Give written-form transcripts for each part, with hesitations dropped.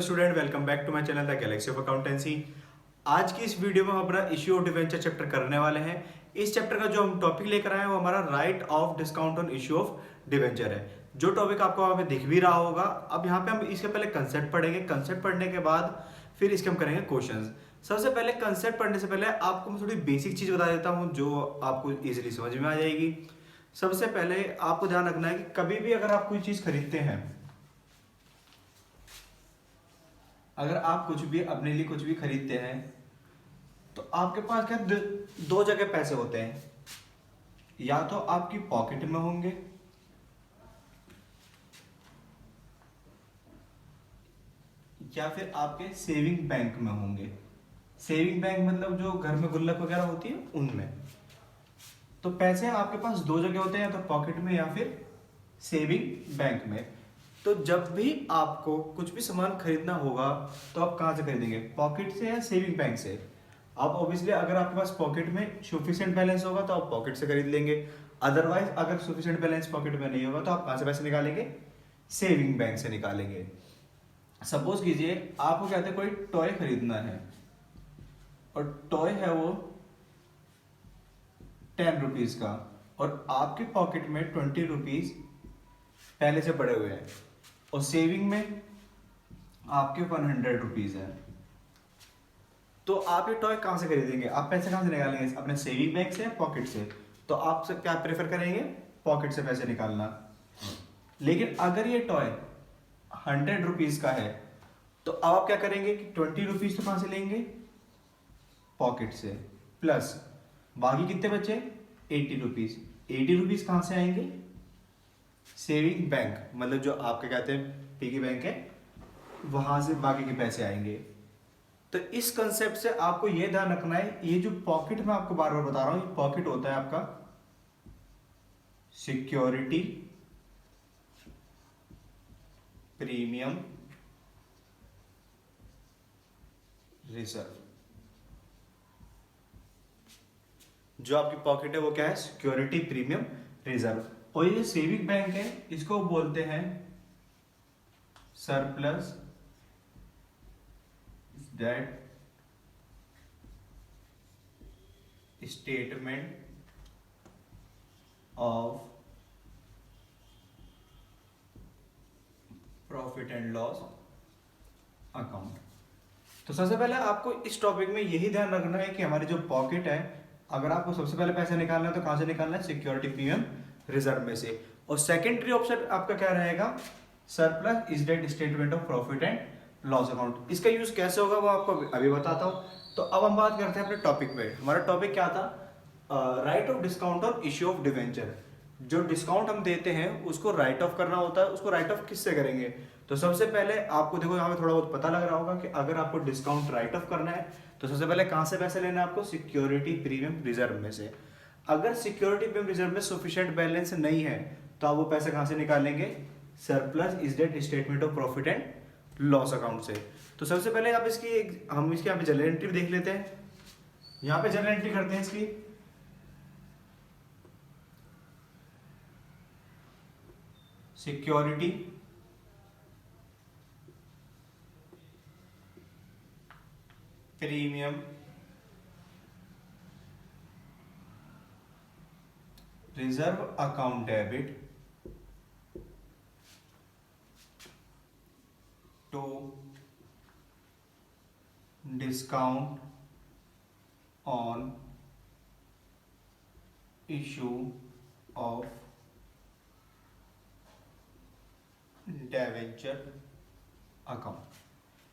Student, welcome back to my channel the galaxy of accountancy. आज की इस video में हम अपना इश्यू ऑफ डिवेंचर चैप्टर करने वाले हैं। इस चैप्टर का जो हम टॉपिक लेकर आए हैं वो हमारा right off discount on issue of debenture है। जो टॉपिक आपको वहाँ पे दिख भी रहा होगा। अब यहाँ पे हम इसके पहले कंसेप्ट पढ़ेंगे। कंसेप्ट पढ़ने के बाद फिर इसके हम करेंगे क्वेश्चंस। सबसे पहले कंसेप्ट पढ़ने से पहले आपको मैं थोड़ी बेसिक चीज़ बता देता हूँ जो आपको इजीली समझ में आ जाएगी। सबसे पहले आपको ध्यान रखना है कि कभी भी अगर आप कोई चीज़ खरीदते हैं, अगर आप कुछ भी अपने लिए कुछ भी खरीदते हैं तो आपके पास क्या दो जगह पैसे होते हैं। या तो आपकी पॉकेट में होंगे या फिर आपके सेविंग बैंक में होंगे। सेविंग बैंक मतलब जो घर में गुल्लक वगैरह होती है उनमें। तो पैसे आपके पास दो जगह होते हैं, या तो पॉकेट में या फिर सेविंग बैंक में। तो जब भी आपको कुछ भी सामान खरीदना होगा तो आप कहाँ से खरीदेंगे, पॉकेट से या सेविंग बैंक से। आप ऑब्वियसली अगर आपके पास पॉकेट में सफिशिएंट बैलेंस होगा तो आप पॉकेट से खरीद लेंगे। अदरवाइज अगर सफिशिएंट बैलेंस पॉकेट में नहीं होगा तो आप कहाँ से पैसे निकालेंगे, सेविंग बैंक से निकालेंगे। सपोज कीजिए आपको कहते हैं कोई टॉय खरीदना है और टॉय है वो 10 रुपीज का और आपके पॉकेट में 20 रुपीज पहले से पड़े हुए हैं और सेविंग में आपके 100 रुपीज है। तो आप ये टॉय कहां से खरीदेंगे, आप पैसे कहां से निकालेंगे, अपने सेविंग बैंक से या पॉकेट से। तो आप सब क्या प्रेफर करेंगे, पॉकेट से पैसे निकालना। लेकिन अगर ये टॉय 100 रुपीज का है तो अब आप क्या करेंगे कि 20 रुपीज तो कहां से लेंगे, पॉकेट से, प्लस बाकी कितने बचे 80 रुपीज। 80 रुपीज कहां से आएंगे, सेविंग बैंक मतलब जो आपके कहते हैं पिगी बैंक है, वहां से बाकी के पैसे आएंगे। तो इस कंसेप्ट से आपको यह ध्यान रखना है, ये जो पॉकेट में आपको बार बार बता रहा हूं, ये पॉकेट होता है आपका सिक्योरिटी प्रीमियम रिजर्व। जो आपकी पॉकेट है वो क्या है, सिक्योरिटी प्रीमियम रिजर्व। और ये सेविंग बैंक है, इसको बोलते हैं surplus that statement of profit and loss account. तो सबसे पहले आपको इस टॉपिक में यही ध्यान रखना है कि हमारी जो पॉकेट है, अगर आपको सबसे पहले पैसे निकालना है तो कहां से निकालना है, सिक्योरिटी प्रीमियम रिजर्व में से। और सेकेंडरी ऑप्शन आपका क्या रहेगा, surplus is date statement of profit and loss account. इसका यूज कैसे होगा वो आपको अभी बताता हूं। तो अब हम बात करते हैं अपने टॉपिक पे। हमारा टॉपिक क्या था, राइट ऑफ डिस्काउंट और इश्यू ऑफ डिवेंचर। जो डिस्काउंट हम देते हैं उसको राइट ऑफ करना होता है। उसको राइट ऑफ किससे करेंगे, तो सबसे पहले आपको देखो यहाँ पे थोड़ा बहुत पता लग रहा होगा कि अगर आपको डिस्काउंट राइट ऑफ करना है तो सबसे पहले कहां से पैसे लेना है आपको, सिक्योरिटी प्रीमियम रिजर्व में से। अगर सिक्योरिटी प्रीमियम रिजर्व में सफिशिएंट बैलेंस नहीं है तो आप वो पैसे कहां से निकालेंगे, surplus is date statement of profit and loss account से। तो सबसे पहले आप हम इसकी यहाँ पे जनरल एंट्री देख लेते हैं। यहाँ पे जनरल एंट्री करते हैं इसकी। Security premium reserve account debit to discount on issue of debenture account.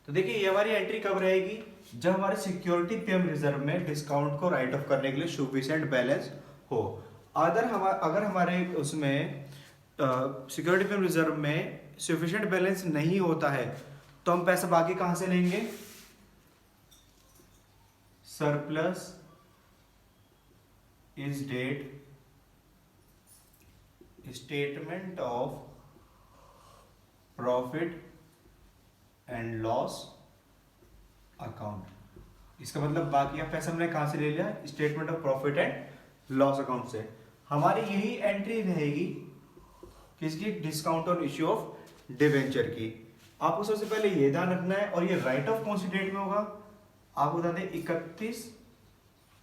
तो देखिए ये हमारी एंट्री कब रहेगी, जब हमारे सिक्योरिटी प्रीमियम रिजर्व में डिस्काउंट को राइट ऑफ करने के लिए सफिशिएंट बैलेंस हो। अगर हमारे उसमें सिक्योरिटी प्रीमियम रिजर्व में सफिशिएंट बैलेंस नहीं होता है तो हम पैसा बाकी कहां से लेंगे, surplus is date statement of profit and loss account. इसका मतलब बाकी का पैसा हमने कहां से ले लिया, statement of profit and loss account से। हमारी यही एंट्री रहेगी किसकी, discount on issue of debenture की। आपको सबसे पहले ये ध्यान रखना है, और ये राइट ऑफ कौन सी डेट में होगा, आपको बता दें 31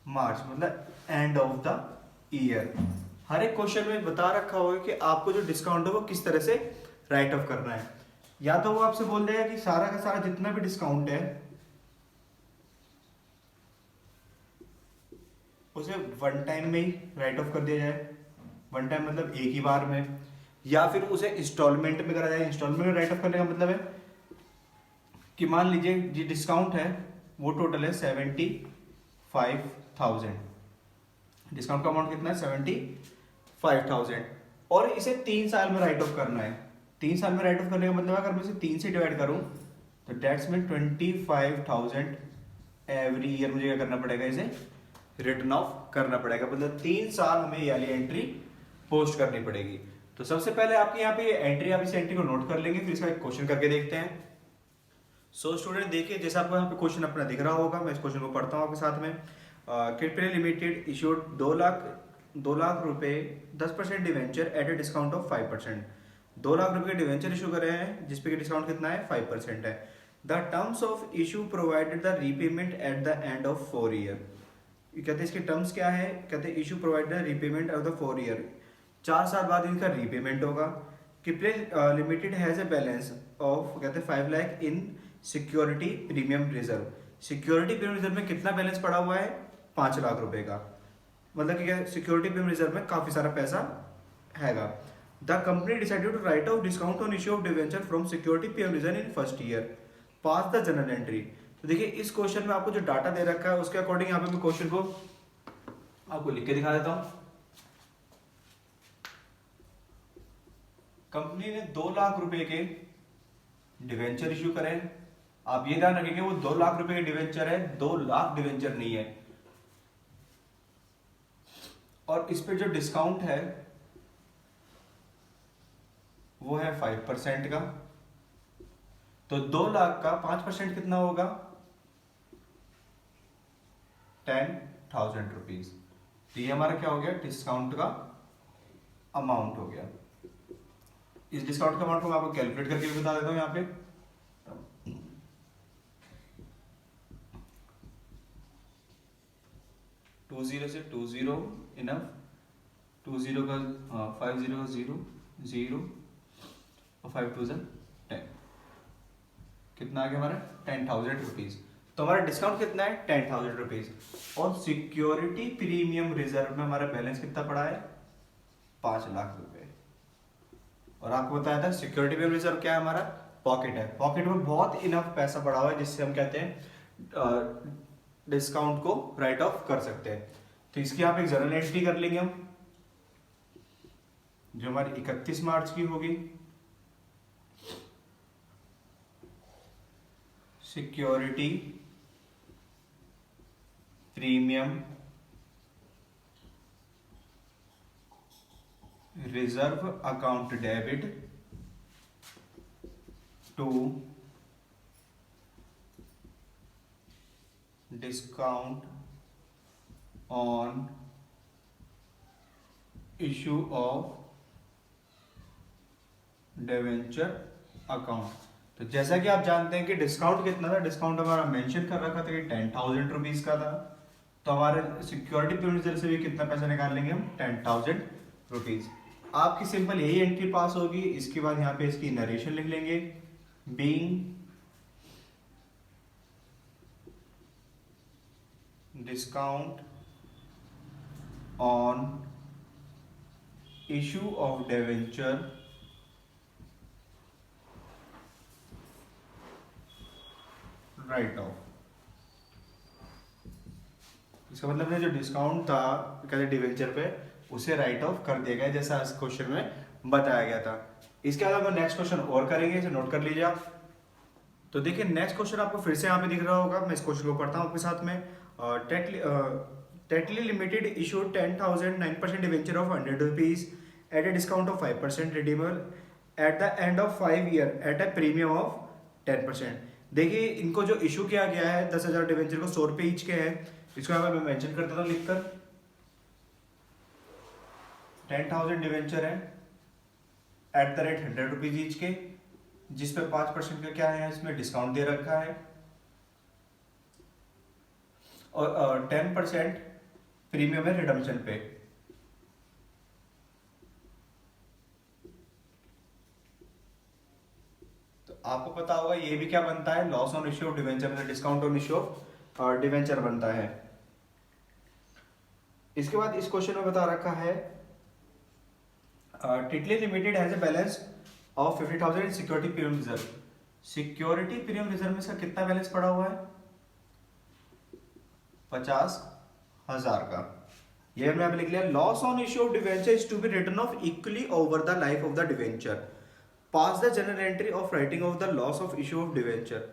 मार्च, मतलब एंड ऑफ द ईयर। हर एक क्वेश्चन में बता रखा होगा कि आपको जो डिस्काउंट है वो किस तरह से राइट ऑफ करना है। या तो वो आपसे बोल देगा कि सारा का सारा जितना भी डिस्काउंट है उसे वन टाइम में ही राइट ऑफ कर दिया जाए, वन टाइम मतलब एक ही बार में, या फिर उसे इंस्टॉलमेंट में करा जाए। इंस्टॉलमेंट में राइट ऑफ करने का मतलब है कि मान लीजिए जो डिस्काउंट है वो टोटल है 75,000, डिस्काउंट का अमाउंट कितना है 75,000, और इसे 3 साल में राइट ऑफ करना है। 3 साल में राइट ऑफ करने का मतलब अगर मैं इसे 3 से डिवाइड करूं तो डेट्स में 25,000 एवरी ईयर मुझे क्या करना पड़ेगा, इसे रिटर्न ऑफ करना पड़ेगा, मतलब 3 साल हमें ये वाली एंट्री पोस्ट करनी पड़ेगी। तो सबसे पहले आपके यहाँ पे एंट्री, आप इस एंट्री को नोट कर लेंगे, फिर इसका एक क्वेश्चन करके देखते हैं। सो स्टूडेंट देखिए, जैसे आपको यहाँ पे क्वेश्चन अपना दिख रहा होगा, मैं इस क्वेश्चन को पढ़ता हूँ आपके साथ में। कैडबरी लिमिटेड इशूड 2 लाख रुपए 10% debenture at a discount of 5%। 2 lakh रुपए के डिवेंचर इशू करे हैं जिसपे डिस्काउंट कितना है 5% है। The terms of issue provided the repayment eight the end of 4 year. कहते हैं इसके टर्म्स क्या है, कहते हैं issue provided repayment of the 4 year, 4 साल बाद इनका रीपेमेंट होगा। Cadbury limited has a balance of, कहते हैं 5 लाख इन security premium reserve. Security premium reserve में कितना बैलेंस पड़ा हुआ है 5 लाख रुपए का, मतलब कि सिक्योरिटी प्रीमियम रिजर्व में काफी सारा पैसा हैगा। The company decided to write off discount on issue of debenture from security premium reserve in first year, pass the journal entry. तो देखिए इस क्वेश्चन में आपको जो डाटा दे रखा है उसके अकॉर्डिंग यहाँ पे मैं क्वेश्चन को आपको लिख के दिखा देता हूं। कंपनी ने 2 लाख रुपए के डिवेंचर इश्यू करे। आप ये ध्यान रखेंगे वो 2 लाख रुपए के डिवेंचर है, 2 लाख डिवेंचर नहीं है। और इस पे जो डिस्काउंट है वो है 5% का। तो 2 लाख का 5% कितना होगा 10,000 रुपीज। तो ये हमारा क्या हो गया, डिस्काउंट का अमाउंट हो गया। इस डिस्काउंट का अमाउंट को मैं आपको कैलकुलेट करके भी बता देता हूं यहाँ पे। 20 से 20 इनफ, 20 का 50 का 0 0 और 5 2 10, कितना आ गया हमारा 10,000 रुपीज। तो हमारा डिस्काउंट कितना है 10,000 रुपीज, और सिक्योरिटी प्रीमियम रिजर्व में हमारा बैलेंस कितना पड़ा है 5 लाख रुपए। और आपको बताया था सिक्योरिटी प्रीमियम रिजर्व क्या है, हमारा पॉकेट है। पॉकेट में बहुत इनफ पैसा पड़ा हुआ है जिससे हम कहते हैं डिस्काउंट को राइट ऑफ कर सकते हैं। तो इसकी आप एक जर्नल एंट्री कर लेंगे हम, जो हमारी 31 मार्च की होगी। Security premium reserve account debit to discount on issue of debenture account. तो जैसा कि आप जानते हैं कि डिस्काउंट कितना था, डिस्काउंट हमारा मेंशन कर रखा था कि 10,000 रुपीज का था। तो हमारे सिक्योरिटी प्रीमियम से भी कितना पैसा निकाल लेंगे हम 10,000 रुपीज। आपकी सिंपल यही एंट्री पास होगी। इसके बाद यहाँ पे इसकी नरेशन लिख लेंगे, being discount on issue of debenture right of. इसका मतलब है जो डिस्काउंट था कहते डिवेंचर पे उसे राइट ऑफ कर दिया गया जैसा इस क्वेश्चन में बताया गया था। इसके अलावा नेक्स्ट क्वेश्चन और करेंगे, इसे नोट कर लीजिए आप। तो देखिए नेक्स्ट क्वेश्चन आपको फिर से यहाँ पे दिख रहा होगा, मैं इस क्वेश्चन को पढ़ता हूँ आपके साथ में। Tetley limited issued 10,000 9% debenture of 100 rupees at a discount of 5% redeemable at the end of 5 year at a premium of 10%। देखिए इनको जो इशू किया गया है 10,000 डिवेंचर को 100 रुपये ईच के हैं। इसको यहाँ मैं मेंशन कर देता हूँ लिखकर, 10,000 डिवेंचर है at the rate 100 rupees each के, जिस पे 5% का क्या है, इसमें डिस्काउंट दे रखा है, और 10% प्रीमियम है रिडम्पशन पे। तो आपको पता होगा ये भी क्या बनता है, loss on issue of debenture, मतलब discount on issue of debenture बनता है। इसके बाद इस क्वेश्चन में बता रखा है Titli limited has a balance of 50,000 in security premium reserve. Security premium reserve में इसका कितना बैलेंस पड़ा हुआ है, 50,000 का। ये हमने यहाँ लिख लिया, loss on issue of debenture is to be written off equally over the life of the debenture, pass the journal entry of writing off the loss of issue of debenture.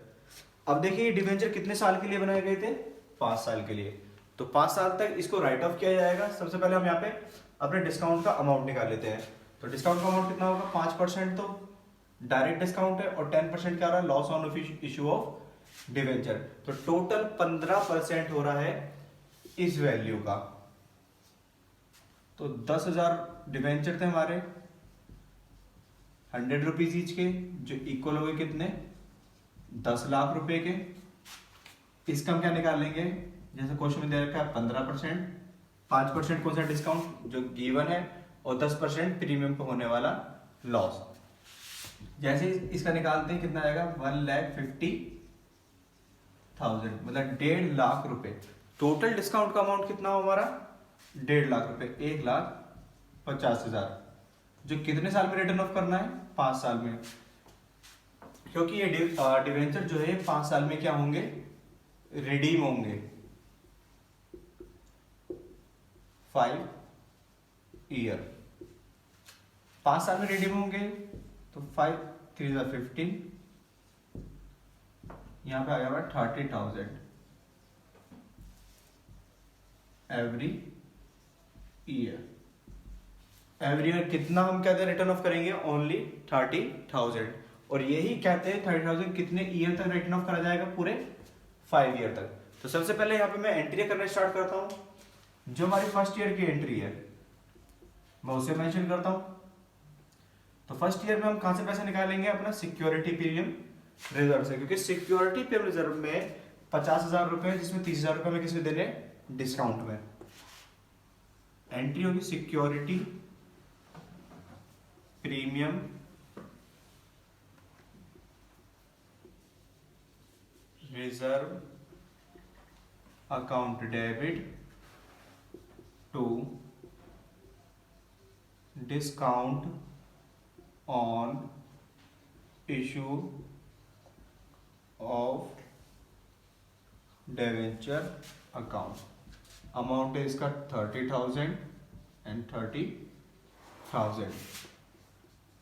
अब देखिए डिवेंचर कितने साल के लिए बनाए गए थे, 5 साल के लिए, तो 5 साल तक इसको राइट ऑफ किया जाएगा। सबसे पहले हम यहाँ पे अपने डिस्काउंट का अमाउंट निकाल लेते हैं। तो डिस्काउंट का अमाउंट कितना होगा, 5% तो डायरेक्ट डिस्काउंट है, और 10% क्या हो रहा है, loss on issue of debenture. तो टोटल 15% हो रहा है इस वैल्यू का। तो 10,000 डिवेंचर थे हमारे, 100 रुपीज ईच के, जो इक्वल हो गए कितने, 10 लाख रुपए के। इसका हम क्या निकालेंगे, जैसे क्वेश्चन में दे रखा है 15%, 5% कौन सा डिस्काउंट जो गिवन है, और 10% प्रीमियम पे होने वाला लॉस। जैसे इसका निकालते हैं कितना आएगा, 1,50,000, मतलब 1.5 लाख रुपए। टोटल डिस्काउंट का अमाउंट कितना हो हमारा, 1.5 लाख रुपए, 1,50,000, जो कितने साल में रिटर्न ऑफ करना है, 5 साल में, क्योंकि ये डिवेंचर जो है 5 साल में क्या होंगे, रिडीम होंगे, 5 ईयर, 5 साल में रिडीम होंगे। तो 5 3 15, यहां पे आ गया 30,000 एवरी ईयर। एवरी ईयर कितना हम कहते हैं रिटर्न ऑफ करेंगे, ओनली 30,000। और यही कहते हैं 30,000 कितने ईयर तक रिटर्न ऑफ करा जाएगा, पूरे 5 ईयर तक। तो सबसे पहले यहाँ पे मैं एंट्री करना स्टार्ट करता हूँ। जो हमारी फर्स्ट ईयर की एंट्री है मैं उसे मेंशन करता हूँ। तो फर्स्ट ईयर में हम कहां से पैसा निकालेंगे, अपना सिक्योरिटी प्रीमियम रिजर्व से, क्योंकि सिक्योरिटी प्रीमियम रिजर्व में 50,000 रुपए, जिसमें 30,000 रुपए में किसी देने डिस्काउंट में। एंट्री होगी security premium reserve account debit to discount on issue of debenture account. Amount है इसका 30,000 एंड 30,000।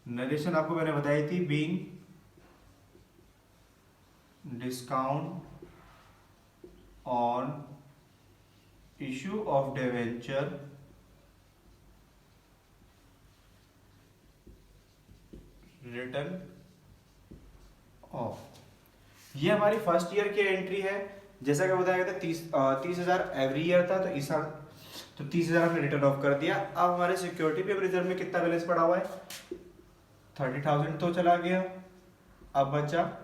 नरेशन आपको मैंने बताई थी, being discount on issue of debenture return of. ये हमारी फर्स्ट ईयर की एंट्री है। जैसा कि बताया गया था 30,000 एवरी ईयर था, तो इस साल तो 30,000 हमने रिटर्न ऑफ कर दिया। अब हमारे सिक्योरिटी पे रिजर्व में कितना बैलेंस पड़ा हुआ है, 30,000 तो चला गया, अब बचा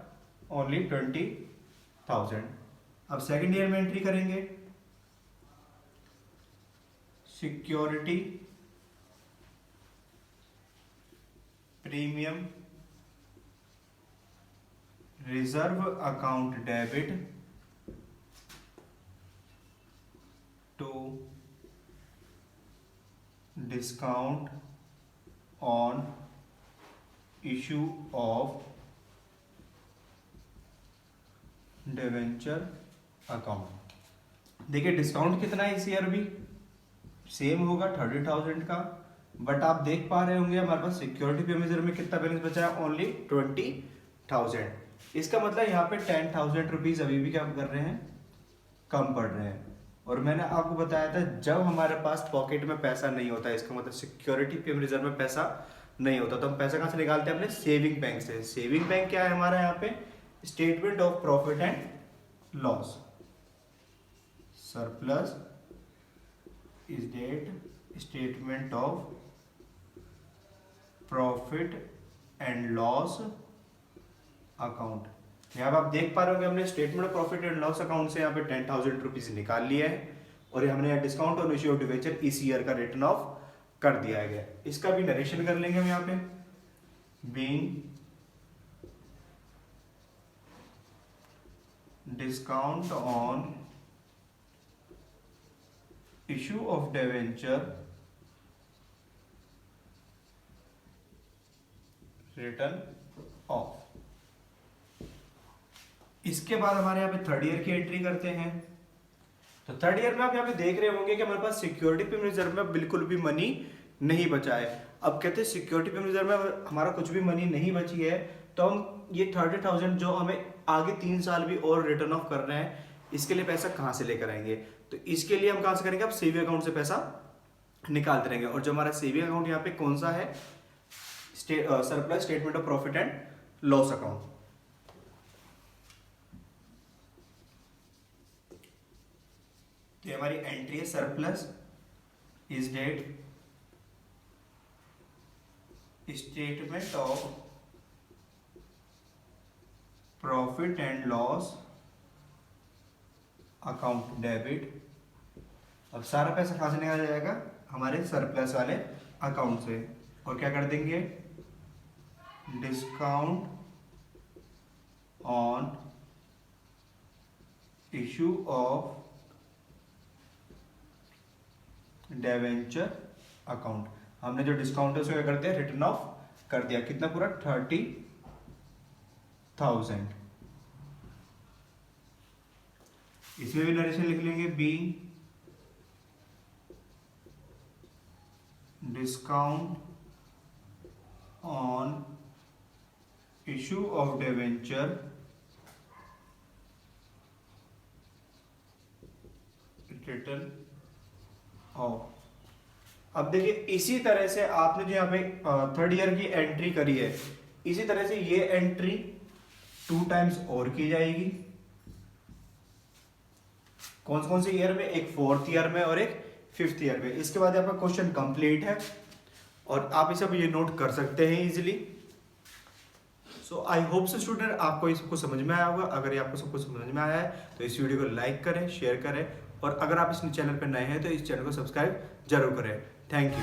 ओनली 20,000। अब सेकेंड ईयर में एंट्री करेंगे, security premium reserve account debit to discount on issue of debenture account. देखिए डिस्काउंट कितना है इस ईयर भी सेम होगा 30,000 का, बट आप देख पा रहे होंगे हमारे पास सिक्योरिटी पेमेंट में कितना बैलेंस बचा है, ओनली 20,000। इसका मतलब यहाँ पे 10,000 रुपीज अभी भी क्या कर रहे हैं, कम पड़ रहे हैं। और मैंने आपको बताया था जब हमारे पास पॉकेट में पैसा नहीं होता, इसका मतलब सिक्योरिटी पेमेंट रिजर्व में पैसा नहीं होता, तो हम पैसा कहाँ से निकालते हैं, अपने सेविंग बैंक से। सेविंग बैंक क्या है हमारा यहाँ पे, statement of profit and loss, surplus is date statement of profit and loss account. यहाँ पे आप देख पा रहे होंगे हमने statement of profit and loss account से यहाँ पे 10,000 रुपीज निकाल लिया है और ये हमने यहाँ डिस्काउंट और इश्यू ऑफ डिबेंचर इस ईयर का रिटर्न ऑफ कर दिया गया। इसका भी नरेशन कर लेंगे हम यहाँ पे। Being discount on issue of debenture written of. इसके बाद हमारे यहाँ पे थर्ड ईयर की एंट्री करते हैं। तो थर्ड ईयर में आप यहाँ पे देख रहे होंगे कि हमारे पास सिक्योरिटी पेमेंट रिजर्व में बिल्कुल भी मनी नहीं बचा है। अब कहते हैं सिक्योरिटी पेमेंट रिजर्व में हमारा कुछ भी मनी नहीं बची है, तो हम ये 30,000 जो हमें आगे 3 साल भी और रिटर्न ऑफ कर रहे हैं, इसके लिए पैसा कहाँ से लेकर आएंगे? तो इसके लिए हम कहाँ से करेंगे? अब सेविंग अकाउंट से पैसा निकालते रहेंगे। और जो हमारा सेविंग अकाउंट यहाँ पे कौन सा है? Surplus statement of profit and loss account. तो हमारी एंट्री है surplus is date statement of profit and loss account debit. अब सारा पैसा कहां से निकाला जाएगा? हमारे सरप्लस वाले अकाउंट से। और क्या कर देंगे? Discount on issue of debenture account. हमने जो डिस्काउंट है उसको क्या कर दिया? रिटर्न ऑफ कर दिया। कितना? पूरा 30,000। इसमें भी नरेशन लिख लेंगे। B discount on issue of debenture written off. अब देखिए इसी तरह से आपने जो यहाँ पे थर्ड ईयर की एंट्री करी है, इसी तरह से ये एंट्री 2 टाइम्स और की जाएगी। कौन से ईयर में? एक 4th ईयर में और एक 5th ईयर में। इसके बाद आपका क्वेश्चन कंप्लीट है और आप इसे ये नोट कर सकते हैं easily. So I hope so student आपको इसको समझ में आया होगा। अगर ये आपको सब कुछ समझ में आया है तो इस वीडियो को लाइक करें, शेयर करें और अगर आप इस चैनल पर नए हैं तो इस चैनल को सब्सक्राइब जरूर करें। Thank you.